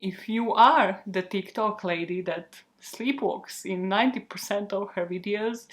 If you are the TikTok lady that sleepwalks in 90% of her videos,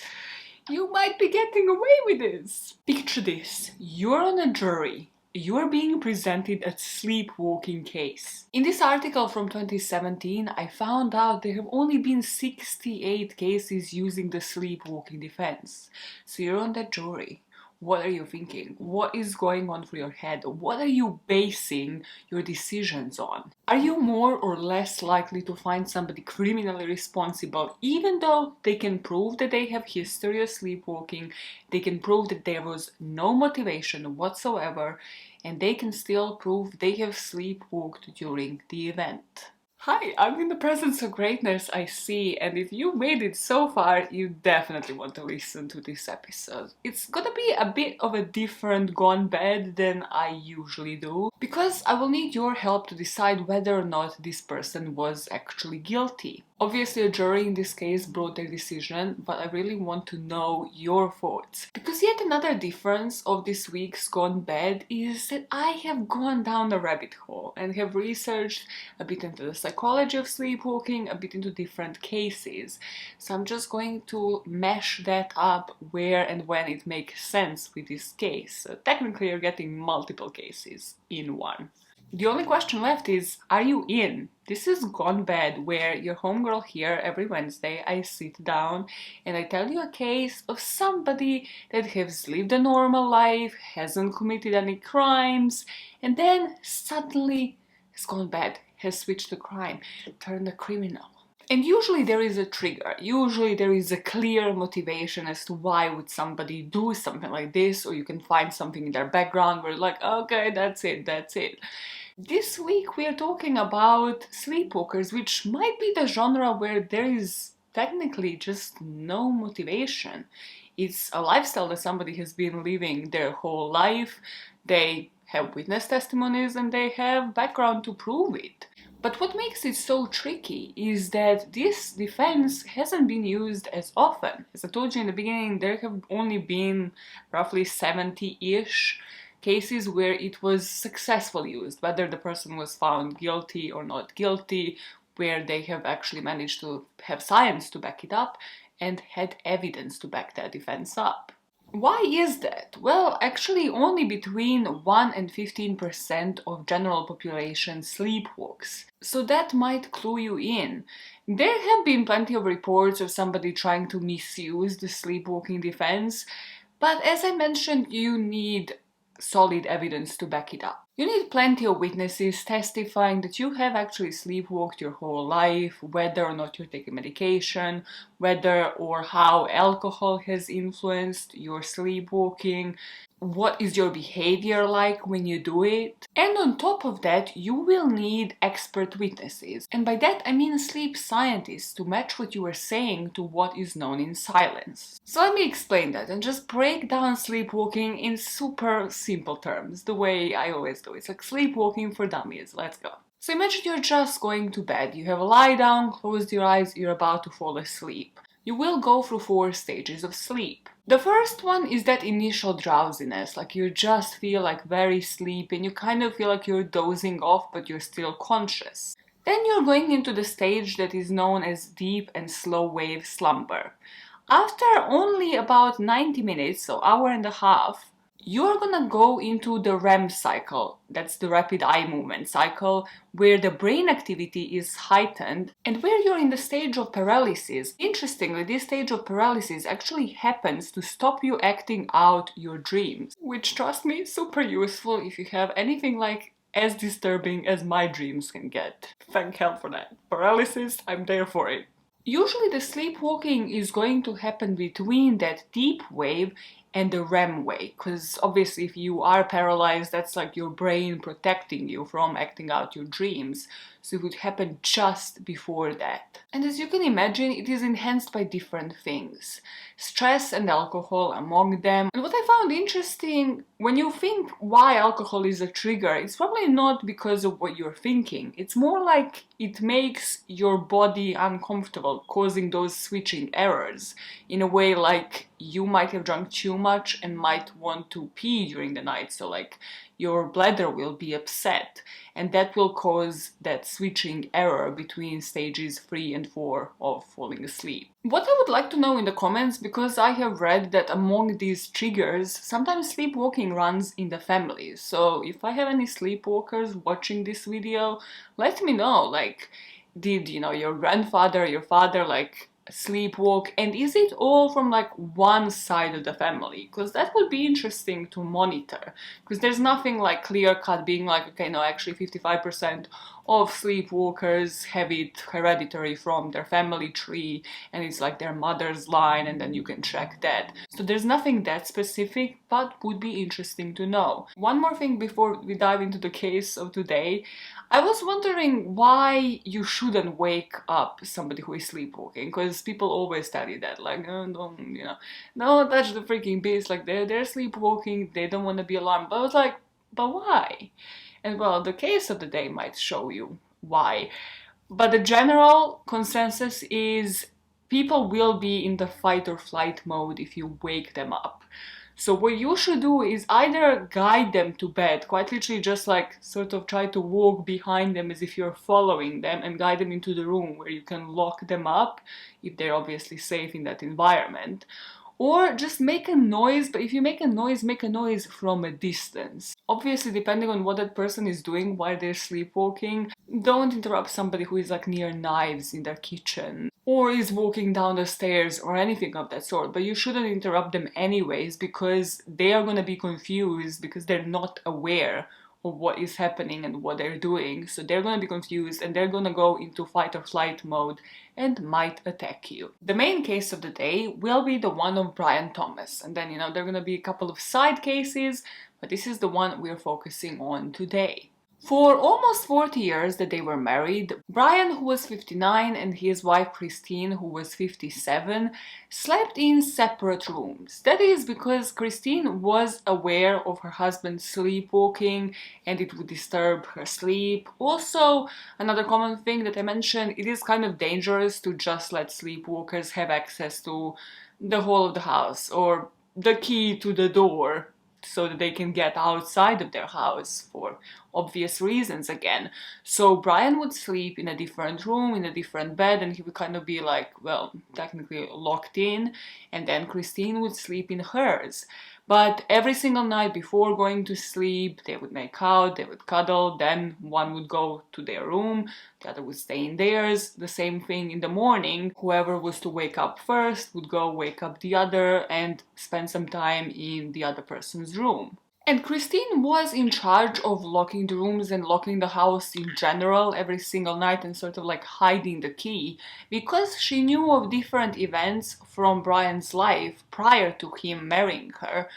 you might be getting away with this. Picture this, you're on a jury. You're being presented a sleepwalking case. In this article from 2017, I found out there have only been 68 cases using the sleepwalking defense. So you're on that jury. What are you thinking? What is going on through your head? What are you basing your decisions on? Are you more or less likely to find somebody criminally responsible even though they can prove that they have history of sleepwalking, they can prove that there was no motivation whatsoever, and they can still prove they have sleepwalked during the event? Hi, I'm in the presence of greatness, I see, and if you made it so far, you definitely want to listen to this episode. It's gonna be a bit of a different gone bad than I usually do, because I will need your help to decide whether or not this person was actually guilty. Obviously, a jury in this case brought their decision, but I really want to know your thoughts. Because yet another difference of this week's Gone Bad is that I have gone down the rabbit hole and have researched a bit into the psychology of sleepwalking, a bit into different cases. So I'm just going to mash that up where and when it makes sense with this case. So technically you're getting multiple cases in one. The only question left is, are you in? This is Gone Bad, where your homegirl here every Wednesday I sit down and I tell you a case of somebody that has lived a normal life, hasn't committed any crimes, and then suddenly has gone bad, has switched to crime, turned a criminal. And usually there is a trigger, usually there is a clear motivation as to why would somebody do something like this, or you can find something in their background where you're like, okay, that's it, that's it. This week we are talking about sleepwalkers, which might be the genre where there is technically just no motivation. It's a lifestyle that somebody has been living their whole life, they have witness testimonies and they have background to prove it. But what makes it so tricky is that this defense hasn't been used as often. As I told you in the beginning, there have only been roughly 70-ish cases where it was successfully used, whether the person was found guilty or not guilty, where they have actually managed to have science to back it up and had evidence to back their defense up. Why is that? Well, actually only between 1 and 15% of general population sleepwalks. So that might clue you in. There have been plenty of reports of somebody trying to misuse the sleepwalking defense, but as I mentioned, you need solid evidence to back it up. You need plenty of witnesses testifying that you have actually sleepwalked your whole life, whether or not you're taking medication, whether or how alcohol has influenced your sleepwalking, what is your behavior like when you do it. And on top of that, you will need expert witnesses. And by that I mean sleep scientists to match what you are saying to what is known in silence. So let me explain that and just break down sleepwalking in super simple terms, the way I always do. It's like sleepwalking for dummies. Let's go. So imagine you're just going to bed. You have a lie down, closed your eyes, you're about to fall asleep. You will go through 4 stages of sleep. The first one is that initial drowsiness, like you just feel like very sleepy and you kind of feel like you're dozing off but you're still conscious. Then you're going into the stage that is known as deep and slow wave slumber. After only about 90 minutes, so hour and a half, you're gonna go into the REM cycle, that's the rapid eye movement cycle, where the brain activity is heightened and where you're in the stage of paralysis. Interestingly, this stage of paralysis actually happens to stop you acting out your dreams, which, trust me, is super useful if you have anything like as disturbing as my dreams can get. Thank hell for that. Paralysis, I'm there for it. Usually the sleepwalking is going to happen between that deep wave and the REM wave, because obviously if you are paralyzed, that's like your brain protecting you from acting out your dreams. So it would happen just before that. And as you can imagine, it is enhanced by different things. Stress and alcohol among them. And what I found interesting, when you think why alcohol is a trigger, it's probably not because of what you're thinking. It's more like it makes your body uncomfortable, causing those switching errors. In a way, like you might have drunk too much and might want to pee during the night. So like your bladder will be upset, and that will cause that switching error between stages 3 and 4 of falling asleep. What I would like to know in the comments, because I have read that among these triggers, sometimes sleepwalking runs in the family. So if I have any sleepwalkers watching this video, let me know, like, did, you know, your grandfather, your father, like, sleepwalk, and is it all from like one side of the family? Because that would be interesting to monitor, because there's nothing like clear cut being like, okay, no, actually 55% of sleepwalkers have it hereditary from their family tree, and it's like their mother's line, and then you can check that. So there's nothing that specific, but would be interesting to know. One more thing before we dive into the case of today. I was wondering why you shouldn't wake up somebody who is sleepwalking, because people always tell you that, like, oh, don't, you know, don't touch the freaking beast, like, they're sleepwalking, they don't want to be alarmed. But I was like, but why? And well, the case of the day might show you why. But the general consensus is people will be in the fight or flight mode if you wake them up. So what you should do is either guide them to bed, quite literally just like sort of try to walk behind them as if you're following them, and guide them into the room where you can lock them up if they're obviously safe in that environment. Or just make a noise, but if you make a noise from a distance. Obviously, depending on what that person is doing while they're sleepwalking, don't interrupt somebody who is like near knives in their kitchen, or is walking down the stairs or anything of that sort. But you shouldn't interrupt them anyways, because they are gonna be confused because they're not aware of what is happening and what they're doing. So they're gonna be confused and they're gonna go into fight or flight mode and might attack you. The main case of the day will be the one of Brian Thomas, and then, you know, there are gonna be a couple of side cases, but this is the one we're focusing on today. For almost 40 years that they were married, Brian, who was 59, and his wife Christine, who was 57, slept in separate rooms. That is because Christine was aware of her husband sleepwalking and it would disturb her sleep. Also, another common thing that I mentioned, it is kind of dangerous to just let sleepwalkers have access to the whole of the house or the key to the door, so that they can get outside of their house for obvious reasons again. So Brian would sleep in a different room, in a different bed, and he would kind of be like, well, technically locked in, and then Christine would sleep in hers. But every single night before going to sleep, they would make out, they would cuddle, then one would go to their room, the other would stay in theirs. The same thing in the morning. Whoever was to wake up first would go wake up the other and spend some time in the other person's room. And Christine was in charge of locking the rooms and locking the house in general every single night, and sort of like hiding the key, because she knew of different events from Brian's life prior to him marrying her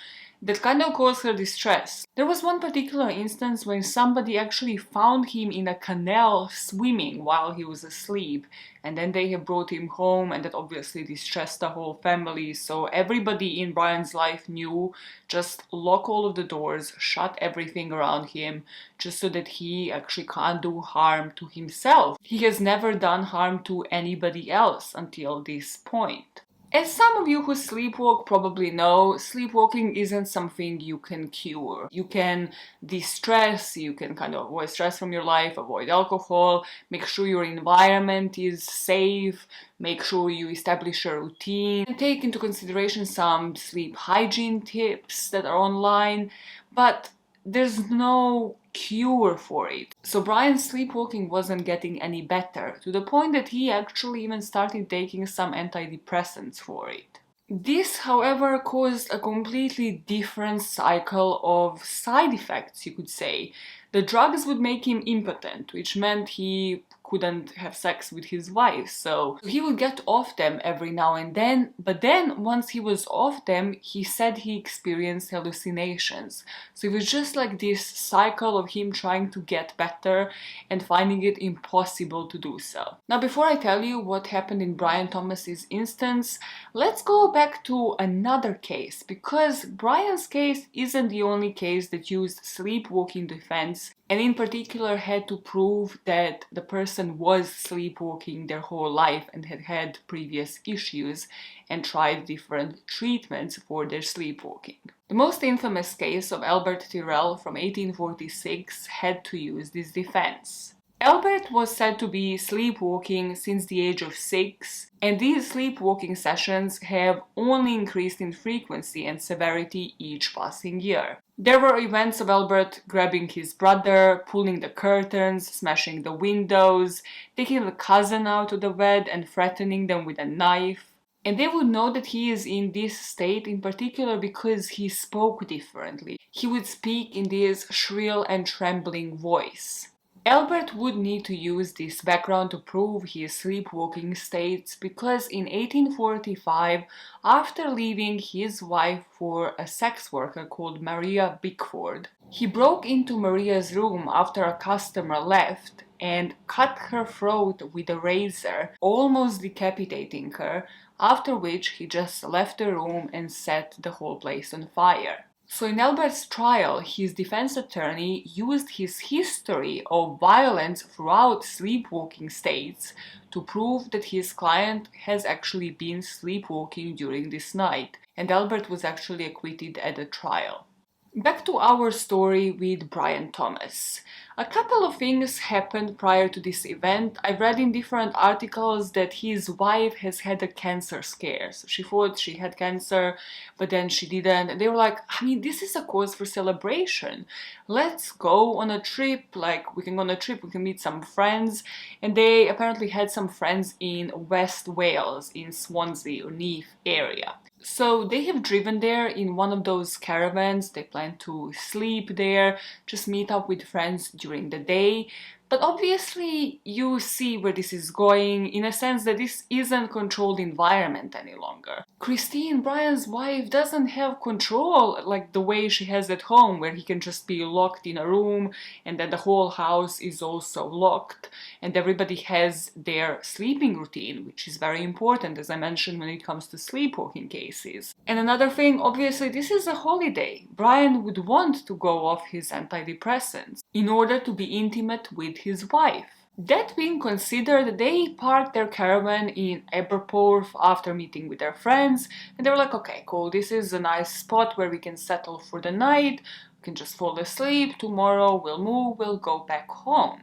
that kind of caused her distress. There was one particular instance when somebody actually found him in a canal swimming while he was asleep, and then they have brought him home, and that obviously distressed the whole family. So everybody in Brian's life knew, just lock all of the doors, shut everything around him, just so that he actually can't do harm to himself. He has never done harm to anybody else until this point. As some of you who sleepwalk probably know, sleepwalking isn't something you can cure. You can de-stress, you can kind of avoid stress from your life, avoid alcohol, make sure your environment is safe, make sure you establish a routine, and take into consideration some sleep hygiene tips that are online, but there's no cure for it. So Brian's sleepwalking wasn't getting any better, to the point that he actually even started taking some antidepressants for it. This, however, caused a completely different cycle of side effects, you could say. The drugs would make him impotent, which meant he couldn't have sex with his wife, so he would get off them every now and then, but then once he was off them, he said he experienced hallucinations. So it was just like this cycle of him trying to get better and finding it impossible to do so. Now, before I tell you what happened in Brian Thomas's instance, let's go back to another case, because Brian's case isn't the only case that used sleepwalking defense and in particular had to prove that the person was sleepwalking their whole life and had had previous issues and tried different treatments for their sleepwalking. The most infamous case of Albert Tirrell from 1846 had to use this defense. Albert was said to be sleepwalking since the age of 6, and these sleepwalking sessions have only increased in frequency and severity each passing year. There were events of Albert grabbing his brother, pulling the curtains, smashing the windows, taking the cousin out of the bed and threatening them with a knife. And they would know that he is in this state in particular because he spoke differently. He would speak in this shrill and trembling voice. Albert would need to use this background to prove his sleepwalking states because in 1845, after leaving his wife for a sex worker called Maria Bickford, he broke into Maria's room after a customer left and cut her throat with a razor, almost decapitating her, after which he just left the room and set the whole place on fire. So in Albert's trial, his defense attorney used his history of violence throughout sleepwalking states to prove that his client has actually been sleepwalking during this night, and Albert was actually acquitted at the trial. Back to our story with Brian Thomas. A couple of things happened prior to this event. I read in different articles that his wife has had a cancer scare. So she thought she had cancer, but then she didn't. And they were like, I mean, this is a cause for celebration. Let's go on a trip. Like, we can go on a trip, we can meet some friends. And they apparently had some friends in West Wales, in Swansea or Neath area. So they have driven there in one of those caravans. They plan to sleep there, just meet up with friends during the day. But obviously you see where this is going, in a sense that this isn't controlled environment any longer. Christine, Brian's wife, doesn't have control like the way she has at home, where he can just be locked in a room and then the whole house is also locked and everybody has their sleeping routine, which is very important, as I mentioned, when it comes to sleepwalking cases. And another thing, obviously this is a holiday. Brian would want to go off his antidepressants in order to be intimate with his wife. That being considered, they parked their caravan in Aberporth after meeting with their friends, and they were like, okay, cool, this is a nice spot where we can settle for the night, we can just fall asleep, tomorrow we'll move, we'll go back home.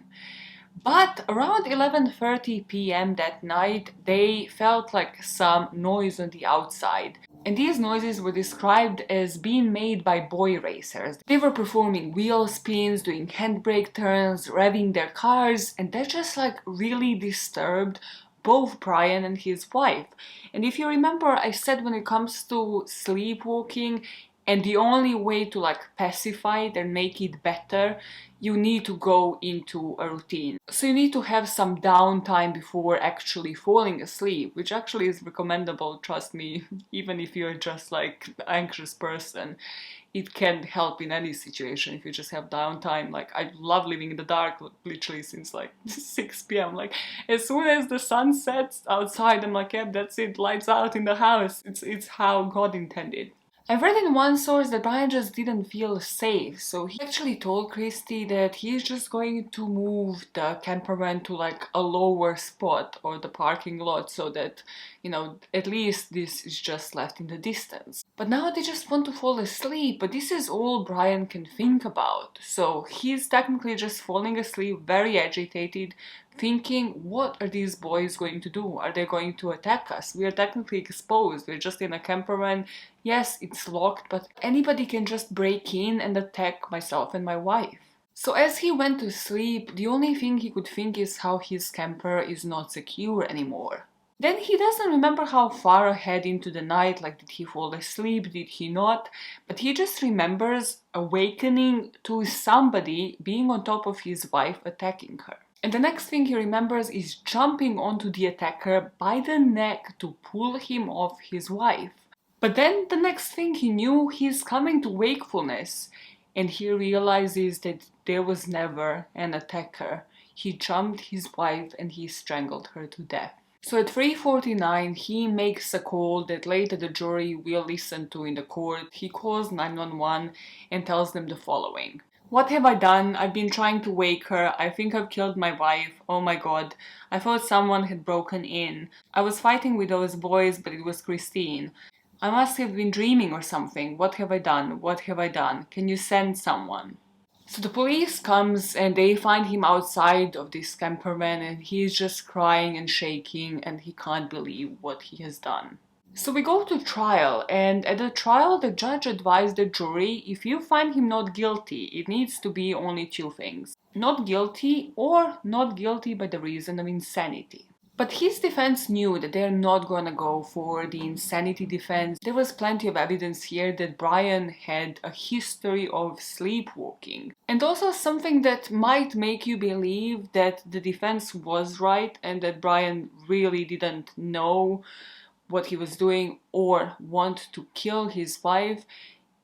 But around 11:30 p.m. that night, they felt like some noise on the outside. And these noises were described as being made by boy racers. They were performing wheel spins, doing handbrake turns, revving their cars, and that just like really disturbed both Brian and his wife. And if you remember, I said when it comes to sleepwalking, and the only way to like pacify it and make it better, you need to go into a routine. So you need to have some downtime before actually falling asleep, which actually is recommendable, trust me, even if you're just like an anxious person. It can help in any situation if you just have downtime. Like, I love living in the dark literally since like 6 p.m. Like, as soon as the sun sets outside, I'm like, yeah, that's it, lights out in the house. It's how God intended. I've read in one source that Brian just didn't feel safe, so he actually told Christy that he's just going to move the campervan to like a lower spot or the parking lot so that, you know, at least this is just left in the distance. But now they just want to fall asleep, but this is all Brian can think about. So he's technically just falling asleep, very agitated, thinking, what are these boys going to do? Are they going to attack us? We are technically exposed. We're just in a campervan. Yes, it's locked, but anybody can just break in and attack myself and my wife. So as he went to sleep, the only thing he could think is how his camper is not secure anymore. Then he doesn't remember how far ahead into the night, like did he fall asleep, did he not, but he just remembers awakening to somebody being on top of his wife attacking her. And the next thing he remembers is jumping onto the attacker by the neck to pull him off his wife. But then the next thing he knew, he's coming to wakefulness and he realizes that there was never an attacker. He jumped his wife and he strangled her to death. So at 3:49 he makes a call that later the jury will listen to in the court. He calls 911 and tells them the following. What have I done? I've been trying to wake her. I think I've killed my wife. Oh my god. I thought someone had broken in. I was fighting with those boys, but it was Christine. I must have been dreaming or something. What have I done? What have I done? Can you send someone? So the police comes and they find him outside of this campervan and he's just crying and shaking and he can't believe what he has done. So we go to trial, and at the trial, the judge advised the jury if you find him not guilty, it needs to be only two things: not guilty or not guilty by the reason of insanity. But his defense knew that they're not gonna go for the insanity defense. There was plenty of evidence here that Brian had a history of sleepwalking. And also something that might make you believe that the defense was right and that Brian really didn't know what he was doing or want to kill his wife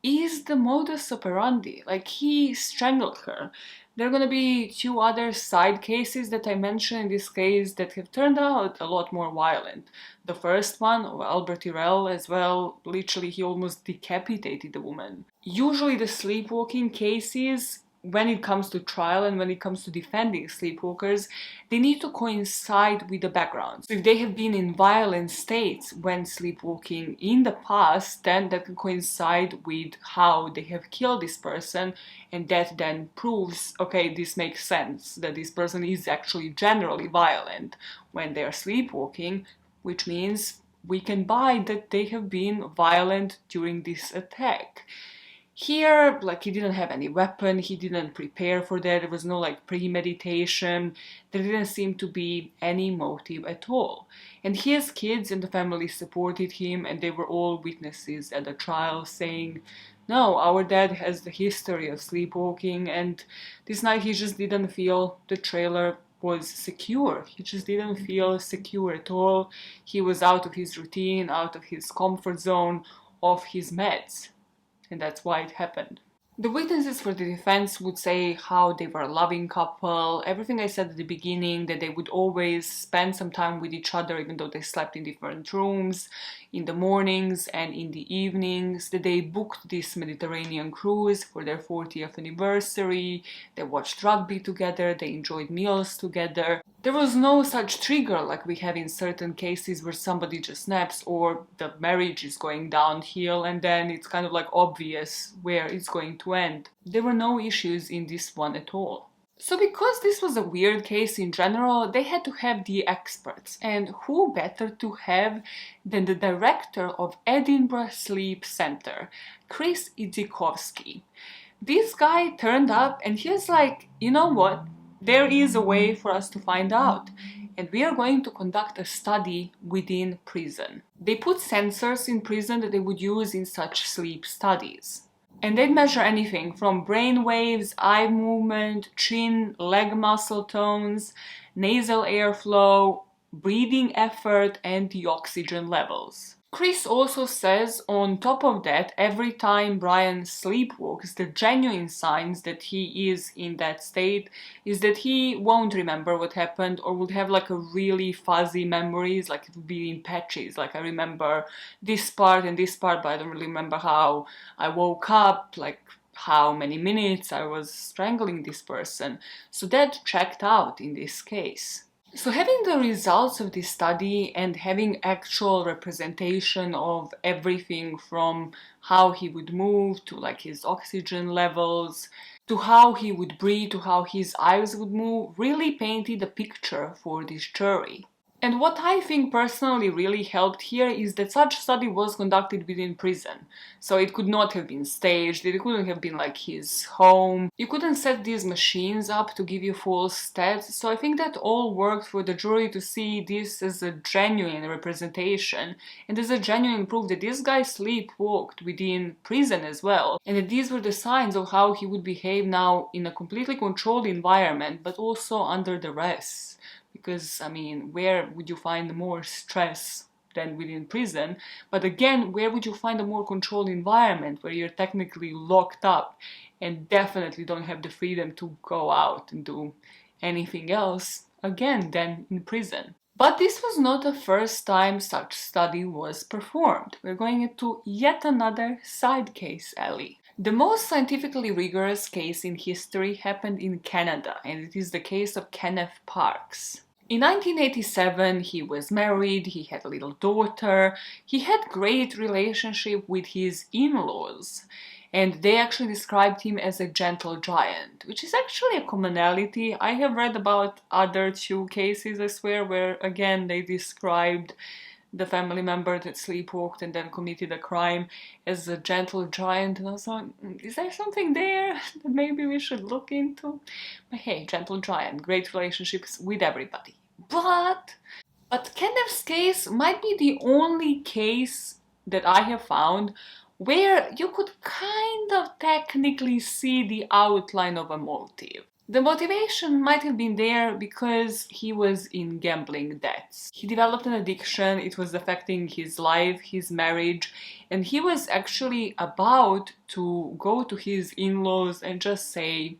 is the modus operandi. Like, he strangled her. There are gonna be two other side cases that I mentioned in this case that have turned out a lot more violent. The first one, of Albert Tirrell as well, literally he almost decapitated the woman. Usually the sleepwalking cases, when it comes to trial and when it comes to defending sleepwalkers, they need to coincide with the background. So if they have been in violent states when sleepwalking in the past, then that can coincide with how they have killed this person, and that then proves, okay, this makes sense, that this person is actually generally violent when they are sleepwalking, which means we can buy that they have been violent during this attack. Here, like, he didn't have any weapon, he didn't prepare for that, there was no like premeditation, there didn't seem to be any motive at all. And his kids and the family supported him, and they were all witnesses at the trial saying, no, our dad has the history of sleepwalking, and this night he just didn't feel the trailer was secure. He just didn't feel secure at all. He was out of his routine, out of his comfort zone, off his meds. And that's why it happened. The witnesses for the defense would say how they were a loving couple, everything I said at the beginning, that they would always spend some time with each other even though they slept in different rooms, in the mornings and in the evenings, that they booked this Mediterranean cruise for their 40th anniversary, they watched rugby together, they enjoyed meals together. There was no such trigger like we have in certain cases where somebody just snaps or the marriage is going downhill and then it's kind of like obvious where it's going to end. There were no issues in this one at all. So because this was a weird case in general, they had to have the experts, and who better to have than the director of Edinburgh Sleep Centre, Chris Idzikowski. This guy turned up and he was like, you know what, there is a way for us to find out, and we are going to conduct a study within prison. They put sensors in prison that they would use in such sleep studies. And they'd measure anything from brain waves, eye movement, chin, leg muscle tones, nasal airflow, breathing effort, and the oxygen levels. Chris also says, on top of that, every time Brian sleepwalks, the genuine signs that he is in that state is that he won't remember what happened or would have like a really fuzzy memories, like it would be in patches, like I remember this part and this part, but I don't really remember how I woke up, like how many minutes I was strangling this person. So that checked out in this case. So having the results of this study and having actual representation of everything from how he would move to like his oxygen levels, to how he would breathe, to how his eyes would move, really painted a picture for this jury. And what I think personally really helped here is that such study was conducted within prison. So it could not have been staged, it couldn't have been like his home. You couldn't set these machines up to give you false stats. So I think that all worked for the jury to see this as a genuine representation and as a genuine proof that this guy sleepwalked within prison as well. And that these were the signs of how he would behave now in a completely controlled environment, but also under duress. Because, I mean, where would you find more stress than within prison? But again, where would you find a more controlled environment where you're technically locked up and definitely don't have the freedom to go out and do anything else, again, than in prison? But this was not the first time such study was performed. We're going into yet another side case, Ellie. The most scientifically rigorous case in history happened in Canada, and it is the case of Kenneth Parks. In 1987, he was married, he had a little daughter, he had great relationship with his in-laws, and they actually described him as a gentle giant, which is actually a commonality. I have read about other two cases, I swear, where again they described the family member that sleepwalked and then committed a crime as a gentle giant, and I was like, is there something there that maybe we should look into? But hey, gentle giant, great relationships with everybody. But Kenneth's case might be the only case that I have found where you could kind of technically see the outline of a motive. The motivation might have been there because he was in gambling debts. He developed an addiction, it was affecting his life, his marriage, and he was actually about to go to his in-laws and just say,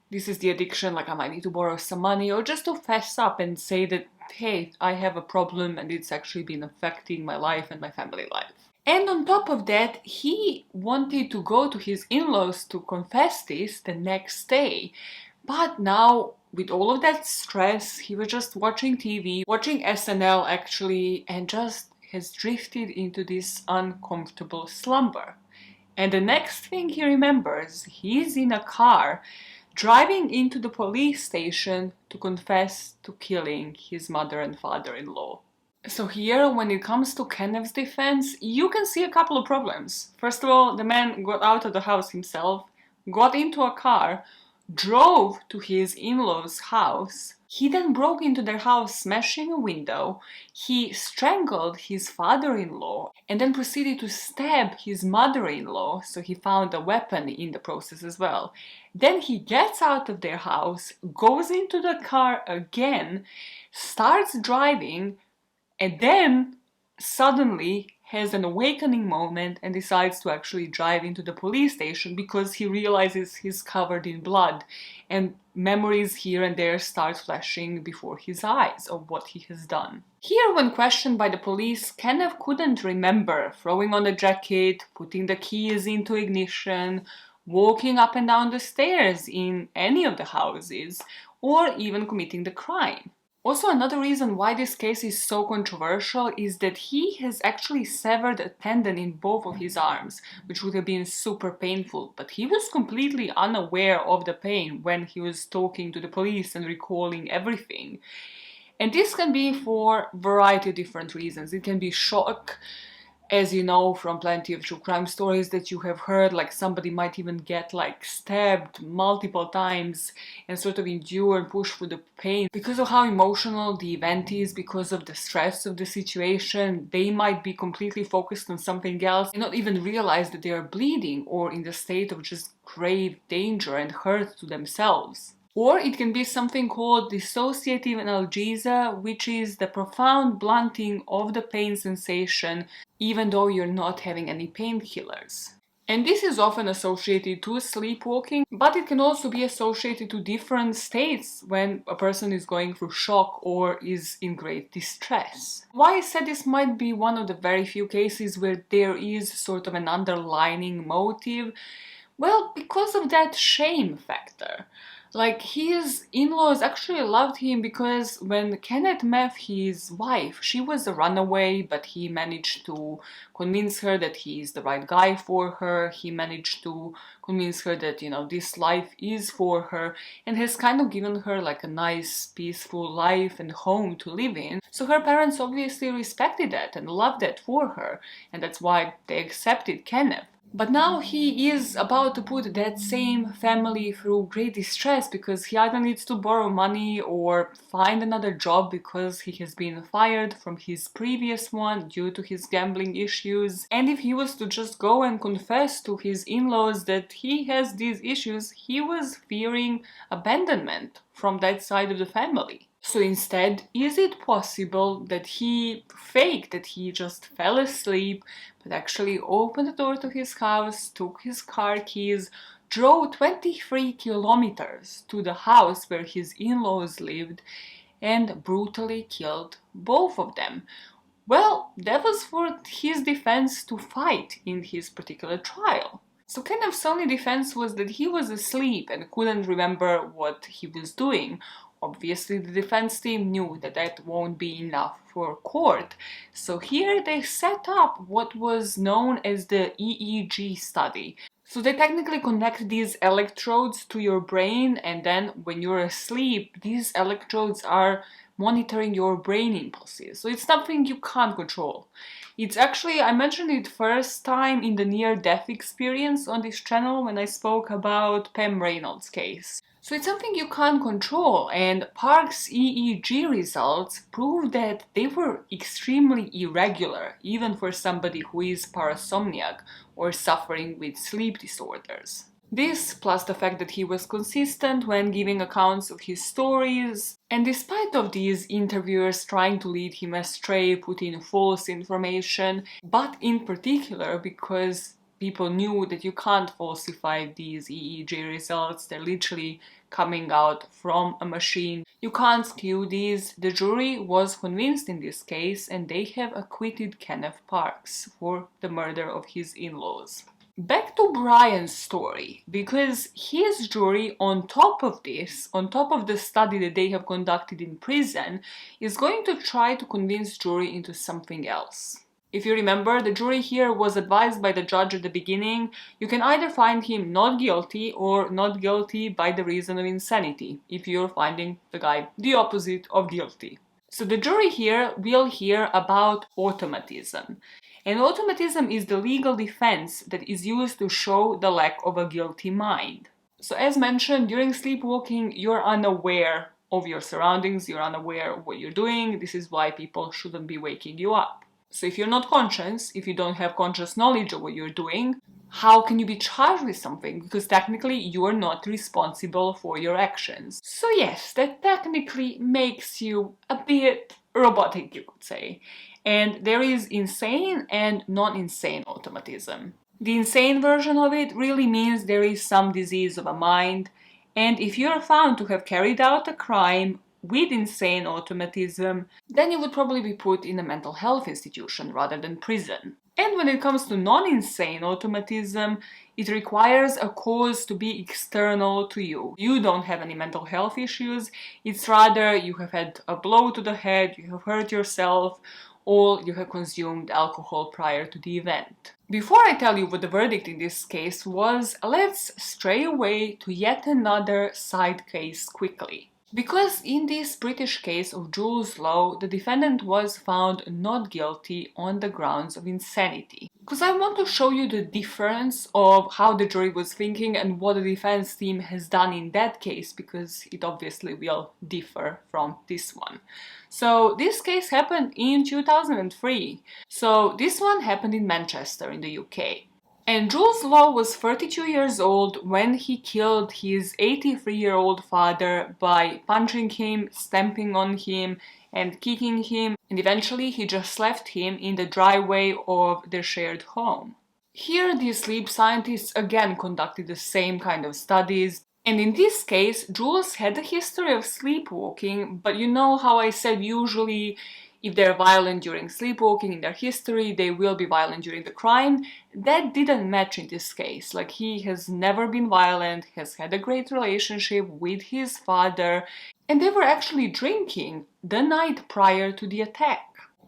this is the addiction, like I might need to borrow some money, or just to fess up and say that, hey, I have a problem and it's actually been affecting my life and my family life. And on top of that, he wanted to go to his in-laws to confess this the next day. But now, with all of that stress, he was just watching TV, watching SNL actually, and just has drifted into this uncomfortable slumber. And the next thing he remembers, he's in a car driving into the police station to confess to killing his mother and father-in-law. So here, when it comes to Kenneth's defense, you can see a couple of problems. First of all, the man got out of the house himself, got into a car, drove to his in-laws' house. He then broke into their house, smashing a window. He strangled his father-in-law and then proceeded to stab his mother-in-law, so he found a weapon in the process as well. Then he gets out of their house, goes into the car again, starts driving, and then suddenly has an awakening moment and decides to actually drive into the police station because he realizes he's covered in blood and memories here and there start flashing before his eyes of what he has done. Here, when questioned by the police, Kenneth couldn't remember throwing on the jacket, putting the keys into ignition, walking up and down the stairs in any of the houses, or even committing the crime. Also, another reason why this case is so controversial is that he has actually severed a tendon in both of his arms, which would have been super painful, but he was completely unaware of the pain when he was talking to the police and recalling everything. And this can be for a variety of different reasons. It can be shock, as you know from plenty of true crime stories that you have heard, like somebody might even get like stabbed multiple times and sort of endure and push through the pain. Because of how emotional the event is, because of the stress of the situation, they might be completely focused on something else and not even realize that they are bleeding or in the state of just grave danger and hurt to themselves. Or it can be something called dissociative analgesia, which is the profound blunting of the pain sensation even though you're not having any painkillers. And this is often associated to sleepwalking, but it can also be associated to different states when a person is going through shock or is in great distress. Why I said this might be one of the very few cases where there is sort of an underlying motive? Well, because of that shame factor. Like, his in-laws actually loved him because when Kenneth met his wife, she was a runaway, but he managed to convince her that he is the right guy for her. He managed to convince her that, this life is for her, and has kind of given her like a nice, peaceful life and home to live in. So her parents obviously respected that and loved that for her, and that's why they accepted Kenneth. But now he is about to put that same family through great distress because he either needs to borrow money or find another job because he has been fired from his previous one due to his gambling issues. And if he was to just go and confess to his in-laws that he has these issues, he was fearing abandonment from that side of the family. So instead, is it possible that he faked that he just fell asleep, but actually opened the door to his house, took his car keys, drove 23 kilometers to the house where his in-laws lived, and brutally killed both of them? Well, that was for his defense to fight in his particular trial. So Kenneth's only defense was that he was asleep and couldn't remember what he was doing. Obviously, the defense team knew that that won't be enough for court. So here they set up what was known as the EEG study. So they technically connect these electrodes to your brain, and then when you're asleep, these electrodes are monitoring your brain impulses. So it's something you can't control. It's actually, I mentioned it first time in the near-death experience on this channel when I spoke about Pam Reynolds' case. So it's something you can't control, and Park's EEG results prove that they were extremely irregular, even for somebody who is parasomniac or suffering with sleep disorders. This, plus the fact that he was consistent when giving accounts of his stories, and despite of these interviewers trying to lead him astray, put in false information, but in particular because people knew that you can't falsify these EEG results, they're literally coming out from a machine. You can't skew these. The jury was convinced in this case, and they have acquitted Kenneth Parks for the murder of his in-laws. Back to Brian's story, because his jury, on top of this, on top of the study that they have conducted in prison, is going to try to convince jury into something else. If you remember, the jury here was advised by the judge at the beginning, you can either find him not guilty or not guilty by the reason of insanity, if you're finding the guy the opposite of guilty. So the jury here will hear about automatism. And automatism is the legal defense that is used to show the lack of a guilty mind. So as mentioned, during sleepwalking, you're unaware of your surroundings, you're unaware of what you're doing. This is why people shouldn't be waking you up. So if you're not conscious, if you don't have conscious knowledge of what you're doing, how can you be charged with something? Because technically you're not responsible for your actions. So yes, that technically makes you a bit robotic, you could say. And there is insane and non-insane automatism. The insane version of it really means there is some disease of a mind, and if you're found to have carried out a crime with insane automatism, then you would probably be put in a mental health institution rather than prison. And when it comes to non-insane automatism, it requires a cause to be external to you. You don't have any mental health issues, it's rather you have had a blow to the head, you have hurt yourself, or you have consumed alcohol prior to the event. Before I tell you what the verdict in this case was, let's stray away to yet another side case quickly. Because in this British case of Jules Lowe, the defendant was found not guilty on the grounds of insanity. Because I want to show you the difference of how the jury was thinking and what the defense team has done in that case, because it obviously will differ from this one. So this case happened in 2003. So this one happened in Manchester in the UK. And Jules Lowe was 32 years old when he killed his 83-year-old father by punching him, stamping on him, and kicking him, and eventually he just left him in the driveway of their shared home. Here, the sleep scientists again conducted the same kind of studies, and in this case, Jules had a history of sleepwalking, but you know how I said usually if they're violent during sleepwalking in their history, they will be violent during the crime. That didn't match in this case. Like, he has never been violent, has had a great relationship with his father, and they were actually drinking the night prior to the attack.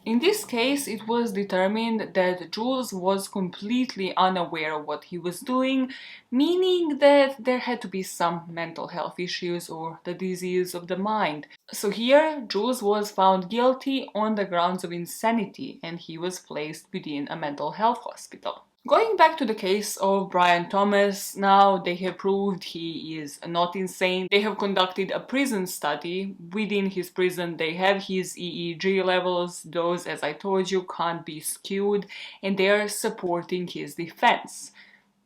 In this case, it was determined that Jules was completely unaware of what he was doing, meaning that there had to be some mental health issues or the disease of the mind. So here, Jules was found guilty on the grounds of insanity, and he was placed within a mental health hospital. Going back to the case of Brian Thomas, now they have proved he is not insane. They have conducted a prison study. Within his prison, they have his EEG levels. Those, as I told you, can't be skewed, and they are supporting his defense.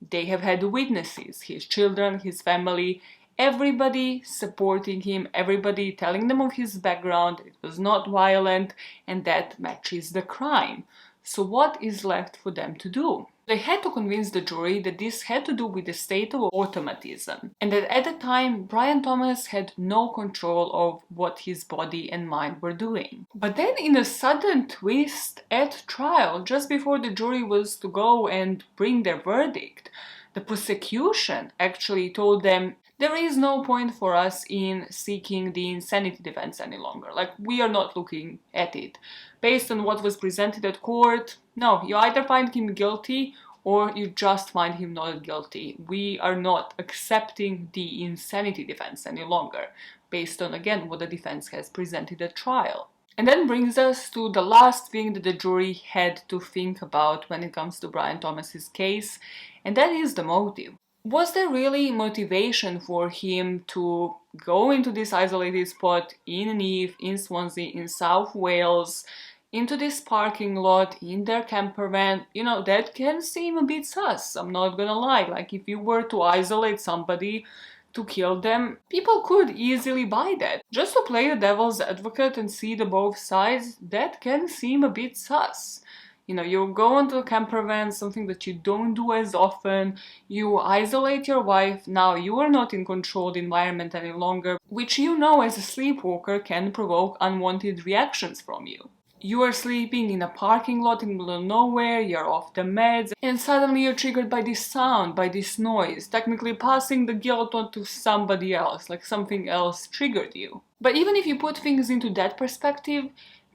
They have had witnesses, his children, his family, everybody supporting him, everybody telling them of his background. It was not violent, and that matches the crime. So what is left for them to do? They had to convince the jury that this had to do with the state of automatism, and that at the time Brian Thomas had no control of what his body and mind were doing. But then, in a sudden twist at trial, just before the jury was to go and bring their verdict, The prosecution actually told them there is no point for us in seeking the insanity defense any longer. Like, we are not looking at it. Based on what was presented at court, no, you either find him guilty or you just find him not guilty. We are not accepting the insanity defense any longer, based on, again, what the defense has presented at trial. And then brings us to the last thing that the jury had to think about when it comes to Brian Thomas's case, and that is the motive. Was there really motivation for him to go into this isolated spot in Neath, in Swansea, in South Wales, into this parking lot, in their camper van? You know, that can seem a bit sus, I'm not gonna lie. Like, if you were to isolate somebody to kill them, people could easily buy that. Just to play the devil's advocate and see the both sides, that can seem a bit sus. You know, you go into a camper van, something that you don't do as often, you isolate your wife, now you are not in controlled environment any longer, which you know as a sleepwalker can provoke unwanted reactions from you. You are sleeping in a parking lot in the middle of nowhere, you're off the meds, and suddenly you're triggered by this sound, by this noise, technically passing the guilt on to somebody else, like something else triggered you. But even if you put things into that perspective,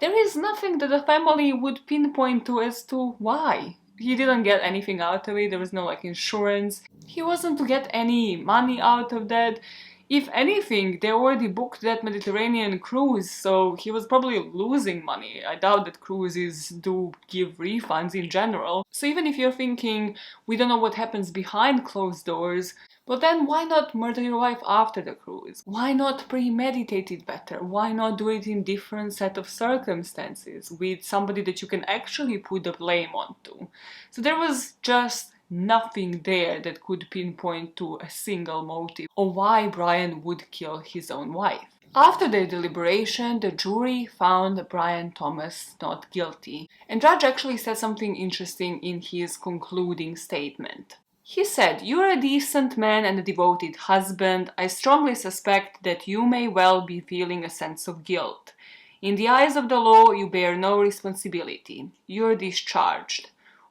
there is nothing that the family would pinpoint to as to why. He didn't get anything out of it, there was no like insurance, he wasn't to get any money out of that. If anything, they already booked that Mediterranean cruise, so he was probably losing money. I doubt that cruises do give refunds in general. So even if you're thinking, we don't know what happens behind closed doors, but then why not murder your wife after the cruise? Why not premeditate it better? Why not do it in different set of circumstances with somebody that you can actually put the blame onto? So there was just nothing there that could pinpoint to a single motive or why Brian would kill his own wife. After their deliberation, the jury found Brian Thomas not guilty, and Judge actually said something interesting in his concluding statement. He said, "You're a decent man and a devoted husband. I strongly suspect that you may well be feeling a sense of guilt. In the eyes of the law, you bear no responsibility. You're discharged.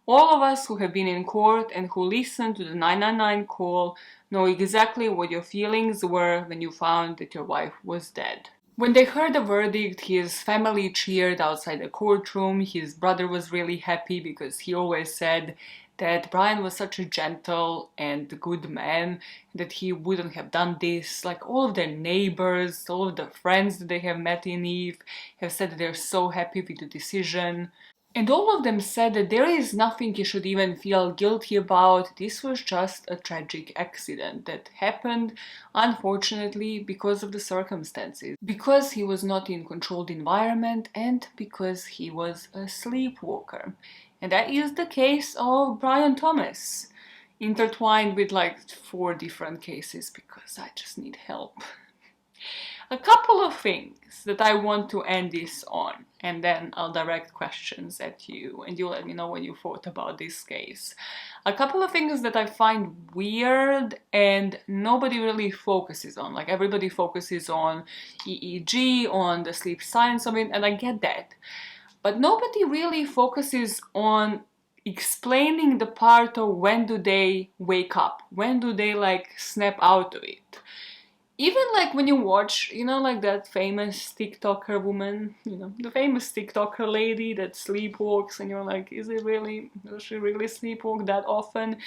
All of us who have been in court and who listened to the 999 call know exactly what your feelings were when you found that your wife was dead." When they heard the verdict, his family cheered outside the courtroom. His brother was really happy because he always said that Brian was such a gentle and good man, that he wouldn't have done this. Like, all of their neighbors, all of the friends that they have met in Eve have said that they're so happy with the decision. And all of them said that there is nothing he should even feel guilty about. This was just a tragic accident that happened, unfortunately, because of the circumstances. Because he was not in controlled environment and because he was a sleepwalker. And that is the case of Brian Thomas, intertwined with like 4 different cases because I just need help. A couple of things that I want to end this on, and then I'll direct questions at you and you let me know what you thought about this case. A couple of things that I find weird and nobody really focuses on. Like, everybody focuses on EEG, on the sleep science of it, and I get that. But nobody really focuses on explaining the part of when do they wake up, when do they like snap out of it. Even like when you watch, you know, like that famous TikToker woman, you know, the famous TikToker lady that sleepwalks, and you're like, is it really, does she really sleepwalk that often?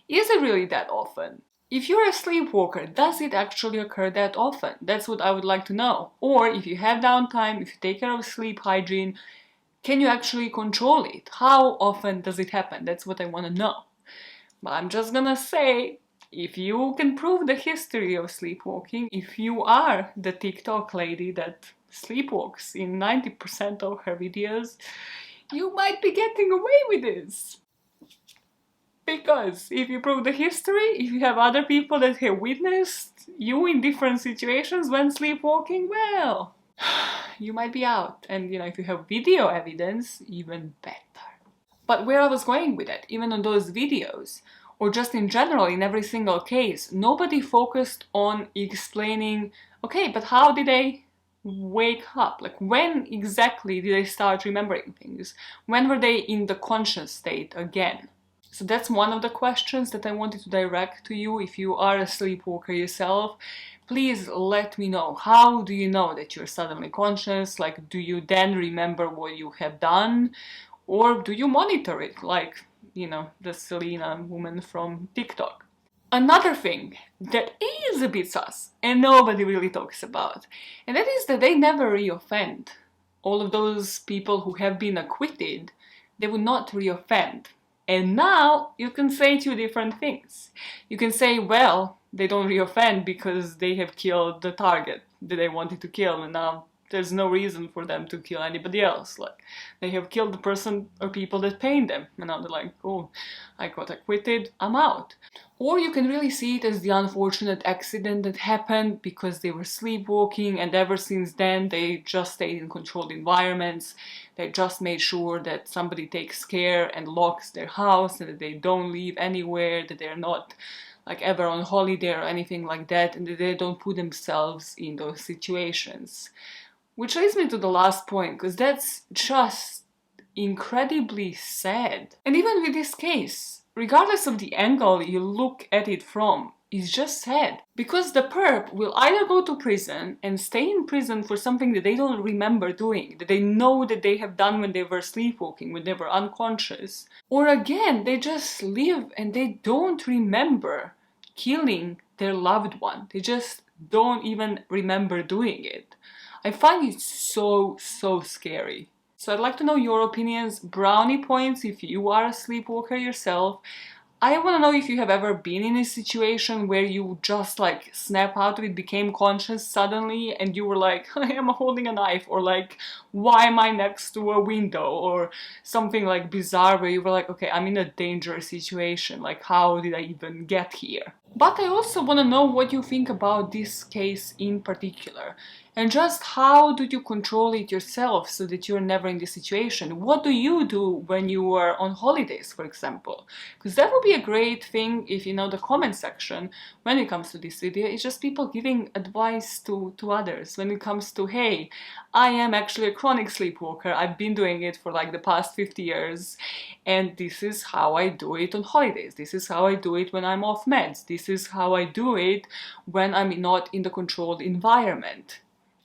Is it really that often? If you're a sleepwalker, does it actually occur that often? That's what I would like to know. Or if you have downtime, if you take care of sleep hygiene, can you actually control it? How often does it happen? That's what I want to know. But I'm just gonna say, if you can prove the history of sleepwalking, if you are the TikTok lady that sleepwalks in 90% of her videos, you might be getting away with this. Because if you prove the history, if you have other people that have witnessed you in different situations when sleepwalking, well, you might be out. And, you know, if you have video evidence, even better. But where I was going with it, even on those videos, or just in general in every single case, nobody focused on explaining, okay, but how did they wake up? Like, when exactly did they start remembering things? When were they in the conscious state again? So that's one of the questions that I wanted to direct to you. If you are a sleepwalker yourself, please let me know. How do you know that you're suddenly conscious? Like, do you then remember what you have done? Or do you monitor it, like, you know, the Selena woman from TikTok? Another thing that is a bit sus and nobody really talks about, and that is that they never reoffend. All of those people who have been acquitted, they would not reoffend. And now you can say two different things. You can say, well, they don't reoffend because they have killed the target that they wanted to kill, and now there's no reason for them to kill anybody else. Like, they have killed the person or people that paid them, and now they're like, oh, I got acquitted, I'm out. Or you can really see it as the unfortunate accident that happened because they were sleepwalking, and ever since then they just stayed in controlled environments. They just made sure that somebody takes care and locks their house, and that they don't leave anywhere, that they're not like ever on holiday or anything like that, and that they don't put themselves in those situations. Which leads me to the last point, because that's just incredibly sad. And even with this case, regardless of the angle you look at it from, it's just sad. Because the perp will either go to prison and stay in prison for something that they don't remember doing, that they know that they have done when they were sleepwalking, when they were unconscious. Or again, they just live and they don't remember killing their loved one. They just don't even remember doing it. I find it so scary. So I'd like to know your opinions, brownie points if you are a sleepwalker yourself. I want to know if you have ever been in a situation where you just like snap out of it, became conscious suddenly, and you were like, I am holding a knife, or like, why am I next to a window, or something like bizarre where you were like, okay, I'm in a dangerous situation, like how did I even get here? But I also want to know what you think about this case in particular. And just how do you control it yourself so that you're never in this situation? What do you do when you are on holidays, for example? Because that would be a great thing if, you know, the comment section, when it comes to this video, is just people giving advice to others. When it comes to, hey, I am actually a chronic sleepwalker, I've been doing it for like the past 50 years, and this is how I do it on holidays. This is how I do it when I'm off meds. This is how I do it when I'm not in the controlled environment.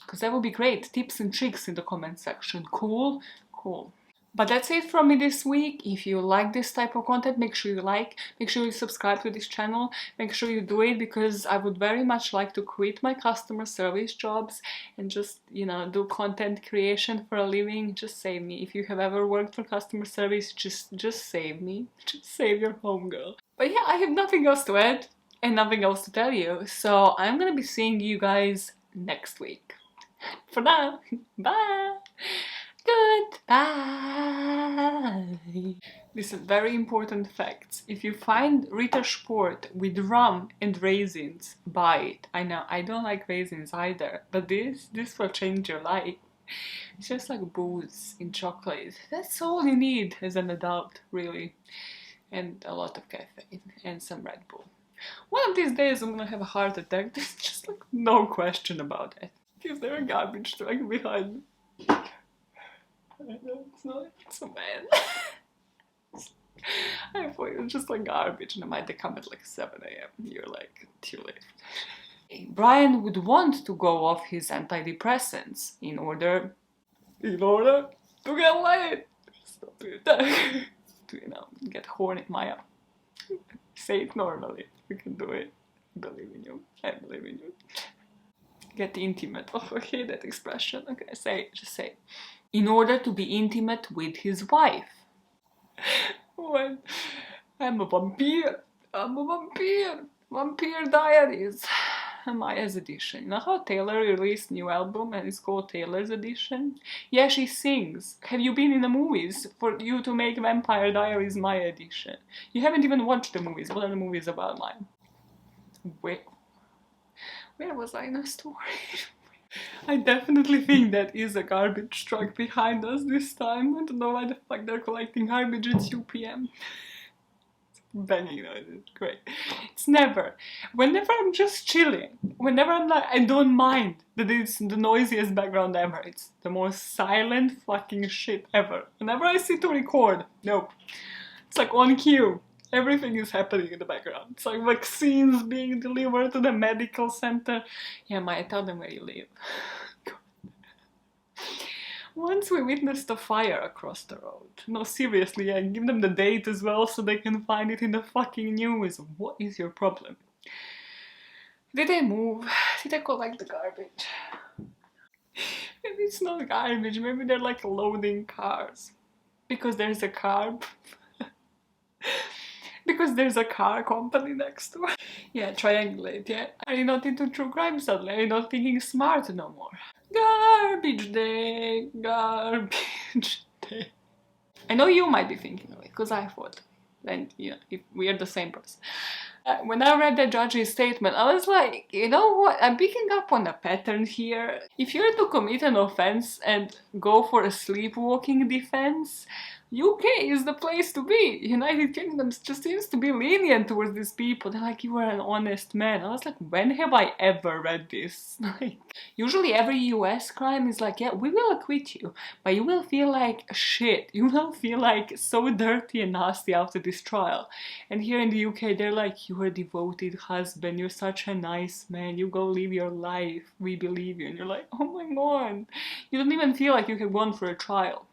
Because that would be great. Tips and tricks in the comment section. Cool? Cool. But that's it from me this week. If you like this type of content, make sure you like, make sure you subscribe to this channel, make sure you do it, because I would very much like to quit my customer service jobs and just, you know, do content creation for a living. Just save me. If you have ever worked for customer service, just save me. Just save your homegirl. But yeah, I have nothing else to add and nothing else to tell you. So I'm gonna be seeing you guys next week. For now, bye! Goodbye! Listen, very important facts. If you find Ritter Sport with rum and raisins, buy it. I know, I don't like raisins either, but this will change your life. It's just like booze in chocolate. That's all you need as an adult, really. And a lot of caffeine and some Red Bull. One of these days I'm gonna have a heart attack. There's just like no question about it. Is there a garbage truck behind me? I know it's not. It's a man. I thought it was just like garbage, and I might have come at like 7 AM. You're like, too late. Brian would want to go off his antidepressants in order to get laid. Stop it. To, you know, get horny. Maja, say it normally. You can do it. I believe in you. I believe in you. Get intimate. Oh, I hate that expression. Okay, just say. In order to be intimate with his wife. When I'm a vampire. I'm a vampire. Vampire Diaries. Maja's edition. You know how Taylor released a new album and it's called Taylor's Edition? Yeah, she sings. Have you been in the movies for you to make Vampire Diaries Maja edition? You haven't even watched the movies. What are the movies about, Maja? Where was I in a story? I definitely think that is a garbage truck behind us this time. I don't know why the fuck they're collecting garbage at 2 PM. Banging noises, great. It's never. Whenever I'm just chilling, whenever I'm like, I don't mind that it's the noisiest background ever. It's the most silent fucking shit ever. Whenever I sit to record, nope. It's like on cue. Everything is happening in the background. It's like vaccines being delivered to the medical center. Yeah, Maya, tell them where you live. Once we witnessed a fire across the road. No, seriously, yeah, give them the date as well so they can find it in the fucking news. What is your problem? Did they move? Did they collect the garbage? Maybe it's not garbage, maybe they're like loading cars. Because there's a car... because there's a car company next door. Yeah, triangulate, yeah. Are you not into true crime suddenly? Are you not thinking smart no more? Garbage day, garbage day. I know you might be thinking of it, because I thought. And, you know, if we are the same person. When I read the judge's statement, I was like, you know what, I'm picking up on a pattern here. If you're to commit an offense and go for a sleepwalking defense, UK is the place to be. United Kingdom just seems to be lenient towards these people. They're like, you are an honest man. I was like, when have I ever read this? Like, usually every US crime is like, yeah, we will acquit you, but you will feel like shit. You will feel like so dirty and nasty after this trial. And here in the UK, they're like, you're a devoted husband. You're such a nice man. You go live your life. We believe you. And you're like, oh my god. You don't even feel like you have gone for a trial.